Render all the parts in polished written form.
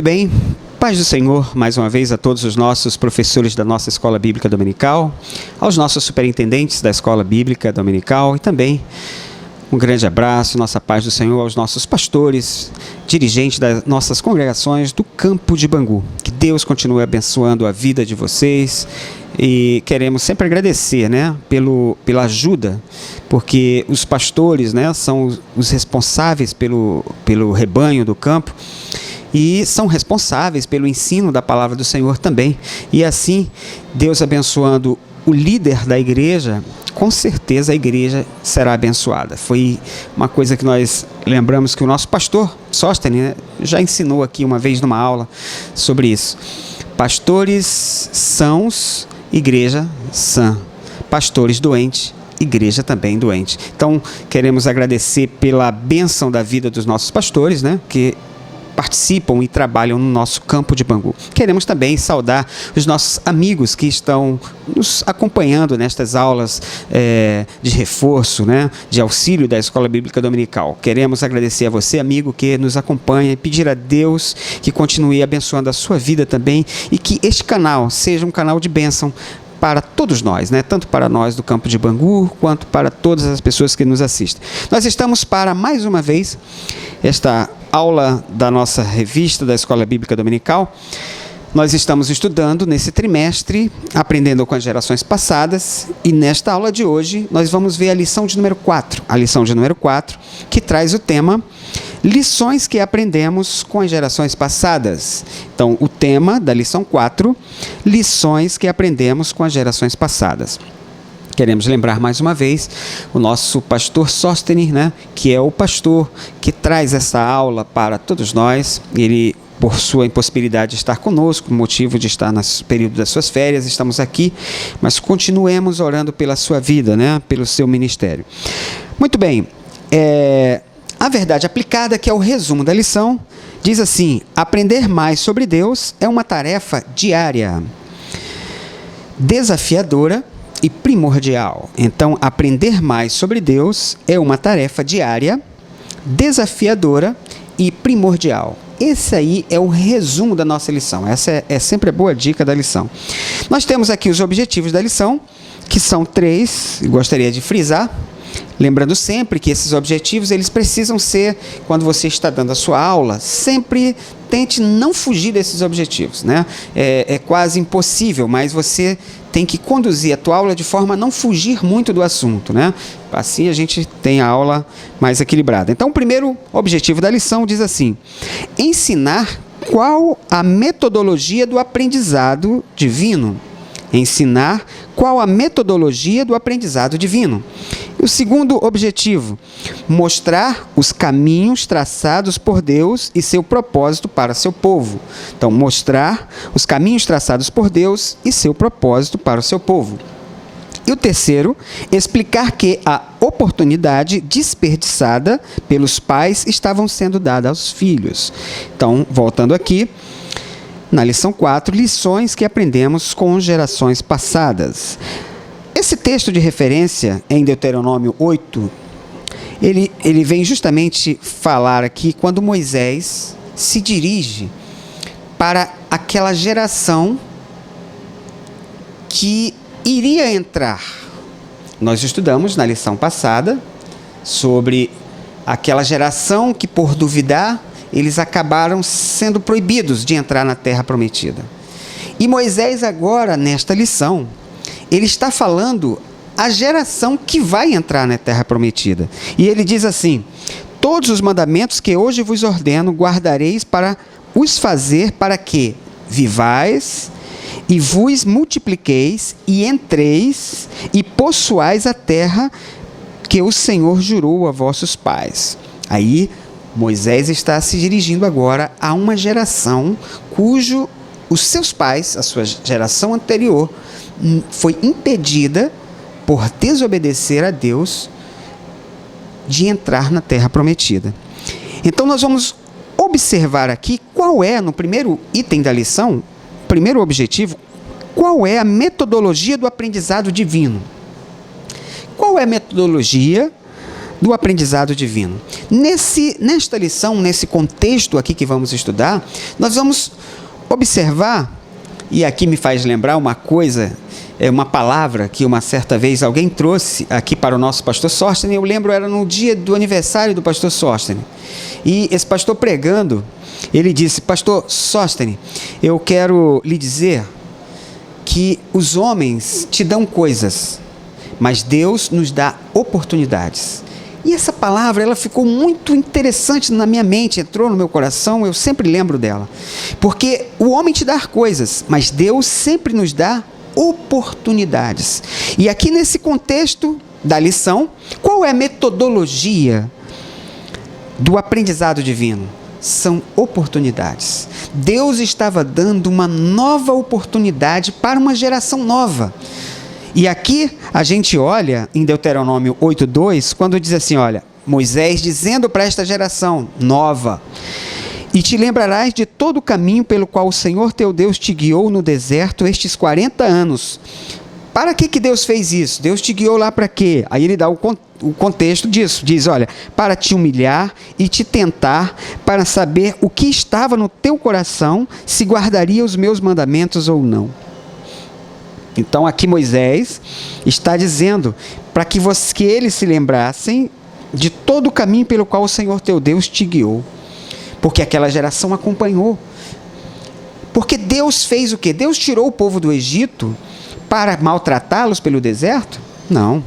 bem, paz do Senhor, mais uma vez a todos os nossos professores da nossa Escola Bíblica Dominical, aos nossos superintendentes da Escola Bíblica Dominical e também um grande abraço, nossa paz do Senhor aos nossos pastores, dirigentes das nossas congregações do Campo de Bangu. Que Deus continue abençoando a vida de vocês e queremos sempre agradecer, pela ajuda, porque os pastores, são os responsáveis pelo rebanho do campo e são responsáveis pelo ensino da palavra do Senhor também. E assim, Deus abençoando o líder da igreja, com certeza a igreja será abençoada. Foi uma coisa que nós lembramos que o nosso pastor Sóstenes já ensinou aqui uma vez numa aula sobre isso. Pastores sãos, igreja sã. Pastores doentes, igreja também doente. Então, queremos agradecer pela bênção da vida dos nossos pastores, que participam e trabalham no nosso Campo de Bangu. Queremos também saudar os nossos amigos que estão nos acompanhando nestas aulas de reforço, de auxílio da Escola Bíblica Dominical. Queremos agradecer a você, amigo, que nos acompanha e pedir a Deus que continue abençoando a sua vida também e que este canal seja um canal de bênção para todos nós, tanto para nós do Campo de Bangu, quanto para todas as pessoas que nos assistem. Nós estamos para, mais uma vez, esta aula da nossa revista da Escola Bíblica Dominical. Nós estamos estudando nesse trimestre, aprendendo com as gerações passadas, e nesta aula de hoje nós vamos ver a lição de número 4. A lição de número 4, que traz o tema Lições que aprendemos com as gerações passadas. Então, o tema da lição 4, Lições que aprendemos com as gerações passadas. Queremos lembrar mais uma vez o nosso pastor Sóstenes, que é o pastor que traz essa aula para todos nós. Ele, por sua impossibilidade de estar conosco, motivo de estar no período das suas férias, estamos aqui, mas continuemos orando pela sua vida, pelo seu ministério. Muito bem, a verdade aplicada, que é o resumo da lição, diz assim: aprender mais sobre Deus é uma tarefa diária, desafiadora e primordial. Então, aprender mais sobre Deus é uma tarefa diária, desafiadora e primordial. Esse aí é o resumo da nossa lição. Essa é sempre a boa dica da lição. Nós temos aqui os objetivos da lição, que são 3, gostaria de frisar. Lembrando sempre que esses objetivos, eles precisam ser, quando você está dando a sua aula, sempre tente não fugir desses objetivos, É quase impossível, mas você tem que conduzir a tua aula de forma a não fugir muito do assunto, Assim a gente tem a aula mais equilibrada. Então, o primeiro objetivo da lição diz assim: ensinar qual a metodologia do aprendizado divino. Ensinar qual a metodologia do aprendizado divino. E o segundo objetivo, mostrar os caminhos traçados por Deus e seu propósito para seu povo. Então, mostrar os caminhos traçados por Deus e seu propósito para o seu povo. E o terceiro, explicar que a oportunidade desperdiçada pelos pais estavam sendo dada aos filhos. Então, voltando aqui, na lição 4, lições que aprendemos com gerações passadas. Esse texto de referência, em Deuteronômio 8, ele vem justamente falar aqui quando Moisés se dirige para aquela geração que iria entrar. Nós estudamos na lição passada sobre aquela geração que, por duvidar, eles acabaram sendo proibidos de entrar na terra prometida. E Moisés agora, nesta lição, ele está falando a geração que vai entrar na terra prometida. E ele diz assim: todos os mandamentos que hoje vos ordeno guardareis para os fazer, para que vivais e vos multipliqueis e entreis e possuais a terra que o Senhor jurou a vossos pais. Aí Moisés está se dirigindo agora a uma geração cujo os seus pais, a sua geração anterior, foi impedida por desobedecer a Deus de entrar na terra prometida. Então nós vamos observar aqui qual é, no primeiro item da lição, primeiro objetivo, qual é a metodologia do aprendizado divino. Qual é a metodologia do aprendizado divino. Nesta lição, nesse contexto aqui que vamos estudar, nós vamos observar, e aqui me faz lembrar uma coisa, uma palavra que uma certa vez alguém trouxe aqui para o nosso pastor Sóstenes. Eu lembro, era no dia do aniversário do pastor Sóstenes, e esse pastor pregando, ele disse: pastor Sóstenes, eu quero lhe dizer que os homens te dão coisas, mas Deus nos dá oportunidades. E essa palavra, ela ficou muito interessante na minha mente, entrou no meu coração, eu sempre lembro dela. Porque o homem te dá coisas, mas Deus sempre nos dá oportunidades. E aqui nesse contexto da lição, qual é a metodologia do aprendizado divino? São oportunidades. Deus estava dando uma nova oportunidade para uma geração nova. E aqui a gente olha em Deuteronômio 8:2, quando diz assim, olha, Moisés dizendo para esta geração nova: e te lembrarás de todo o caminho pelo qual o Senhor teu Deus te guiou no deserto estes 40 anos. Para que Deus fez isso? Deus te guiou lá para quê? Aí ele dá o contexto disso. Diz, olha, para te humilhar e te tentar, para saber o que estava no teu coração, se guardaria os meus mandamentos ou não. Então aqui Moisés está dizendo para que eles se lembrassem de todo o caminho pelo qual o Senhor teu Deus te guiou. Porque aquela geração acompanhou. Porque Deus fez o quê? Deus tirou o povo do Egito para maltratá-los pelo deserto? Não.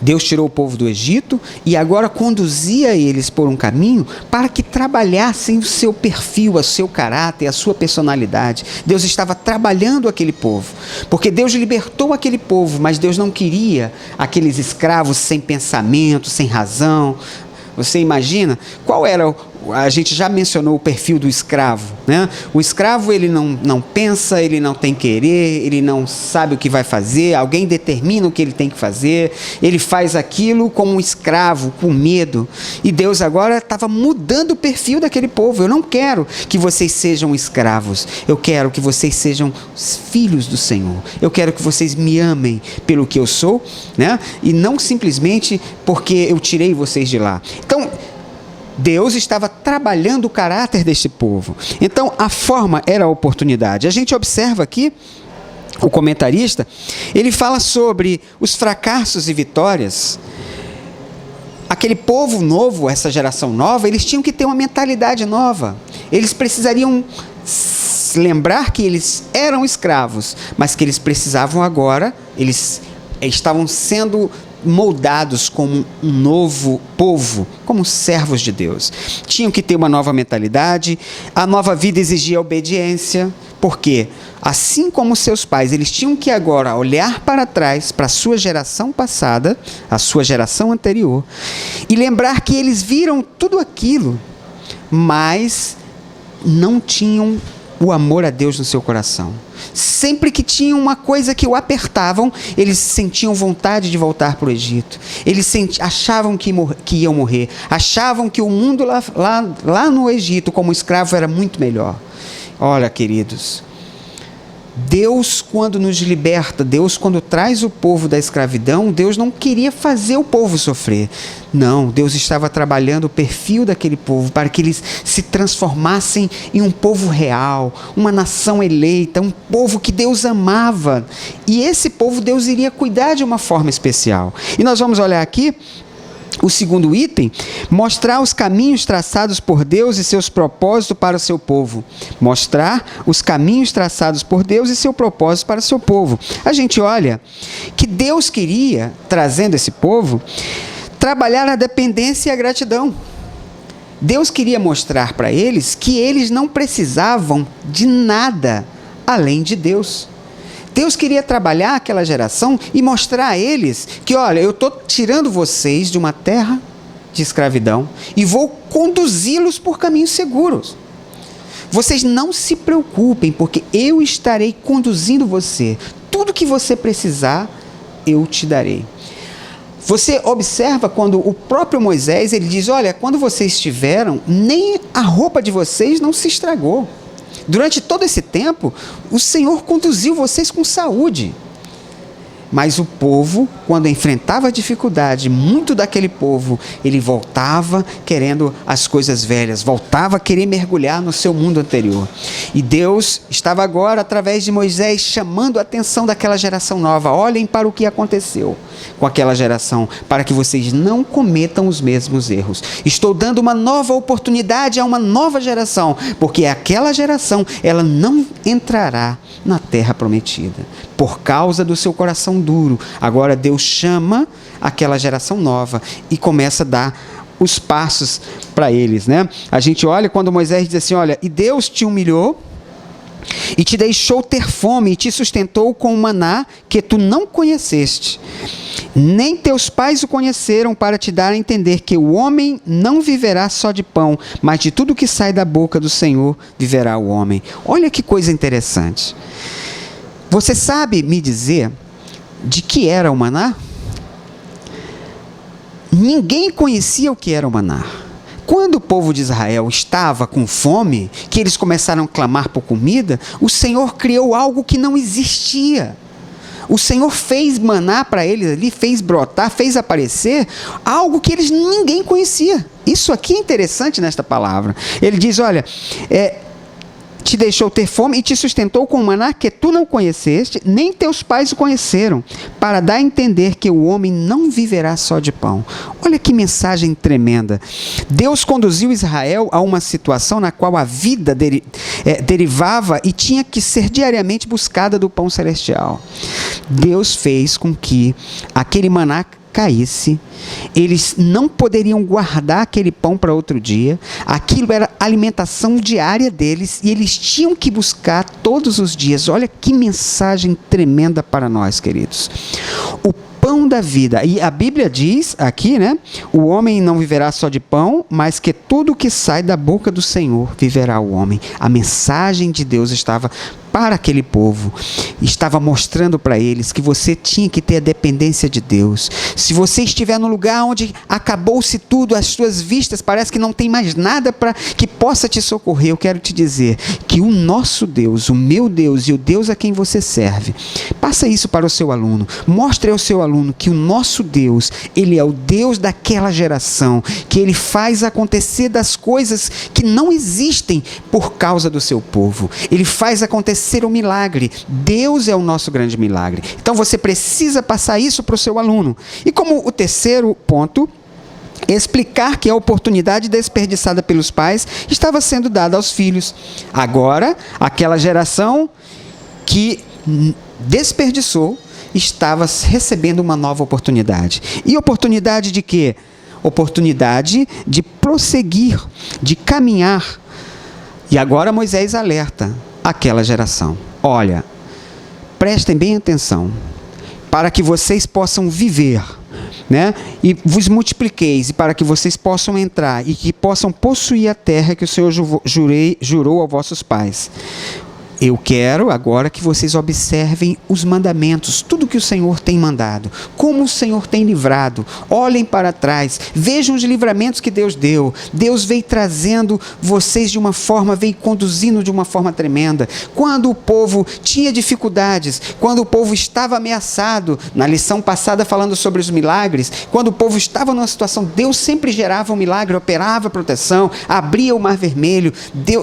Deus tirou o povo do Egito e agora conduzia eles por um caminho para que trabalhassem o seu perfil, o seu caráter, a sua personalidade. Deus estava trabalhando aquele povo, porque Deus libertou aquele povo, mas Deus não queria aqueles escravos sem pensamento, sem razão. Você imagina qual era a gente já mencionou o perfil do escravo, né? O escravo, ele não pensa, ele não tem querer, ele não sabe o que vai fazer, alguém determina o que ele tem que fazer, ele faz aquilo como um escravo, com medo. E Deus agora estava mudando o perfil daquele povo. Eu não quero que vocês sejam escravos, eu quero que vocês sejam filhos do Senhor. Eu quero que vocês me amem pelo que eu sou, né? E não simplesmente porque eu tirei vocês de lá. Então, Deus estava trabalhando o caráter deste povo. Então, a forma era a oportunidade. A gente observa aqui, o comentarista, ele fala sobre os fracassos e vitórias. Aquele povo novo, essa geração nova, eles tinham que ter uma mentalidade nova. Eles precisariam lembrar que eles eram escravos, mas que eles precisavam agora, eles estavam sendo moldados como um novo povo, como servos de Deus. Tinham que ter uma nova mentalidade, a nova vida exigia obediência, porque assim como seus pais, eles tinham que agora olhar para trás, para a sua geração passada, a sua geração anterior, e lembrar que eles viram tudo aquilo, mas não tinham o amor a Deus no seu coração. Sempre que tinham uma coisa que o apertavam, eles sentiam vontade de voltar para o Egito. Eles achavam que iam morrer. Achavam que o mundo lá no Egito, como escravo, era muito melhor. Olha, queridos, Deus, quando nos liberta, Deus, quando traz o povo da escravidão, Deus não queria fazer o povo sofrer. Não, Deus estava trabalhando o perfil daquele povo para que eles se transformassem em um povo real, uma nação eleita, um povo que Deus amava. E esse povo Deus iria cuidar de uma forma especial. E nós vamos olhar aqui o segundo item: mostrar os caminhos traçados por Deus e seus propósitos para o seu povo. Mostrar os caminhos traçados por Deus e seu propósito para o seu povo. A gente olha que Deus queria, trazendo esse povo, trabalhar a dependência e a gratidão. Deus queria mostrar para eles que eles não precisavam de nada além de Deus. Deus queria trabalhar aquela geração e mostrar a eles que, olha, eu estou tirando vocês de uma terra de escravidão e vou conduzi-los por caminhos seguros. Vocês não se preocupem, porque eu estarei conduzindo você. Tudo que você precisar, eu te darei. Você observa quando o próprio Moisés, ele diz, olha, quando vocês estiveram, nem a roupa de vocês não se estragou. Durante todo esse tempo, o Senhor conduziu vocês com saúde. Mas o povo, quando enfrentava a dificuldade, muito daquele povo, ele voltava querendo as coisas velhas, voltava a querer mergulhar no seu mundo anterior. E Deus estava agora, através de Moisés, chamando a atenção daquela geração nova. Olhem para o que aconteceu com aquela geração, para que vocês não cometam os mesmos erros. Estou dando uma nova oportunidade a uma nova geração, porque aquela geração, ela não entrará na terra prometida, por causa do seu coração duro. Agora Deus chama aquela geração nova e começa a dar os passos para eles, né? A gente olha quando Moisés diz assim, olha, e Deus te humilhou e te deixou ter fome e te sustentou com o maná que tu não conheceste. Nem teus pais o conheceram, para te dar a entender que o homem não viverá só de pão, mas de tudo que sai da boca do Senhor viverá o homem. Olha que coisa interessante. Você sabe me dizer de que era o maná? Ninguém conhecia o que era o maná. Quando o povo de Israel estava com fome, que eles começaram a clamar por comida, o Senhor criou algo que não existia. O Senhor fez maná para eles ali, fez brotar, fez aparecer algo que ninguém conhecia. Isso aqui é interessante nesta palavra. Ele diz, olha, te deixou ter fome e te sustentou com o maná que tu não conheceste, nem teus pais o conheceram, para dar a entender que o homem não viverá só de pão. Olha que mensagem tremenda. Deus conduziu Israel a uma situação na qual a vida derivava e tinha que ser diariamente buscada do pão celestial. Deus fez com que aquele maná caísse, eles não poderiam guardar aquele pão para outro dia, aquilo era a alimentação diária deles e eles tinham que buscar todos os dias. Olha que mensagem tremenda para nós, queridos. O pão da vida, e a Bíblia diz aqui, né, o homem não viverá só de pão, mas que tudo que sai da boca do Senhor viverá o homem. A mensagem de Deus estava para aquele povo, estava mostrando para eles que você tinha que ter a dependência de Deus. Se você estiver no lugar onde acabou-se tudo, as suas vistas parece que não tem mais nada para que possa te socorrer, eu quero te dizer que o nosso Deus, o meu Deus e o Deus a quem você serve, passa isso para o seu aluno, mostre ao seu aluno que o nosso Deus, ele é o Deus daquela geração, que ele faz acontecer das coisas que não existem por causa do seu povo, ele faz acontecer o milagre. Deus é o nosso grande milagre. Então você precisa passar isso para o seu aluno. E como o terceiro ponto, explicar que a oportunidade desperdiçada pelos pais estava sendo dada aos filhos. Agora, aquela geração que desperdiçou estava recebendo uma nova oportunidade. E oportunidade de quê? Oportunidade de prosseguir, de caminhar. E agora Moisés alerta aquela geração. Olha, prestem bem atenção, para que vocês possam viver, né? E vos multipliqueis, e para que vocês possam entrar e que possam possuir a terra que o Senhor jurou aos vossos pais. Eu quero agora que vocês observem os mandamentos, tudo que o Senhor tem mandado, como o Senhor tem livrado. Olhem para trás, vejam os livramentos que Deus deu. Deus veio trazendo vocês de uma forma, veio conduzindo de uma forma tremenda. Quando o povo tinha dificuldades, quando o povo estava ameaçado, na lição passada falando sobre os milagres, quando o povo estava numa situação, Deus sempre gerava um milagre, operava proteção, abria o mar vermelho,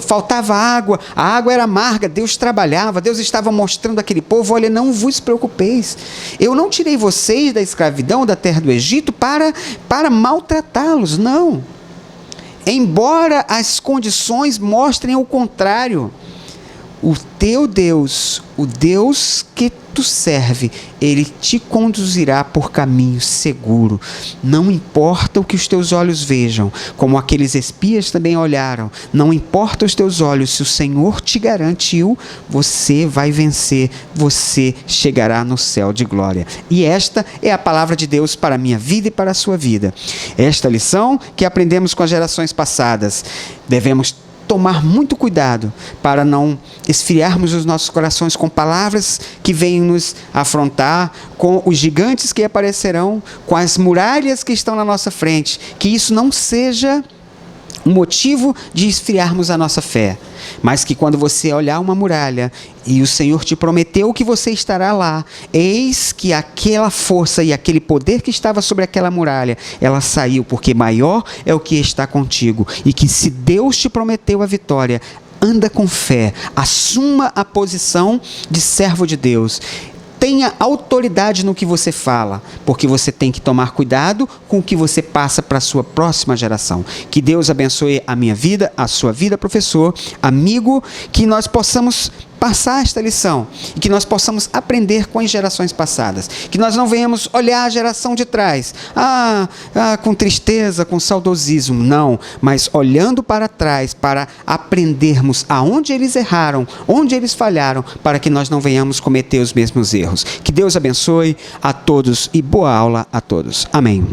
faltava água, a água era amarga, Deus trabalhava, Deus estava mostrando àquele povo, olha, não vos preocupeis, eu não tirei vocês da escravidão, da terra do Egito, para maltratá-los, não. Embora as condições mostrem o contrário, o teu Deus, o Deus que tu serve, ele te conduzirá por caminho seguro. Não importa o que os teus olhos vejam, como aqueles espias também olharam, não importa os teus olhos, se o Senhor te garantiu, você vai vencer, você chegará no céu de glória. E esta é a palavra de Deus para a minha vida e para a sua vida. Esta lição que aprendemos com as gerações passadas, devemos tomar muito cuidado para não esfriarmos os nossos corações com palavras que venham nos afrontar, com os gigantes que aparecerão, com as muralhas que estão na nossa frente, que isso não seja um motivo de esfriarmos a nossa fé, mas que quando você olhar uma muralha e o Senhor te prometeu que você estará lá, eis que aquela força e aquele poder que estava sobre aquela muralha, ela saiu, porque maior é o que está contigo, e que se Deus te prometeu a vitória, anda com fé, assuma a posição de servo de Deus. Tenha autoridade no que você fala, porque você tem que tomar cuidado com o que você passa para a sua próxima geração. Que Deus abençoe a minha vida, a sua vida, professor, amigo, que nós possamos passar esta lição e que nós possamos aprender com as gerações passadas. Que nós não venhamos olhar a geração de trás, com tristeza, com saudosismo, não, mas olhando para trás para aprendermos aonde eles erraram, onde eles falharam, para que nós não venhamos cometer os mesmos erros. Que Deus abençoe a todos e boa aula a todos. Amém.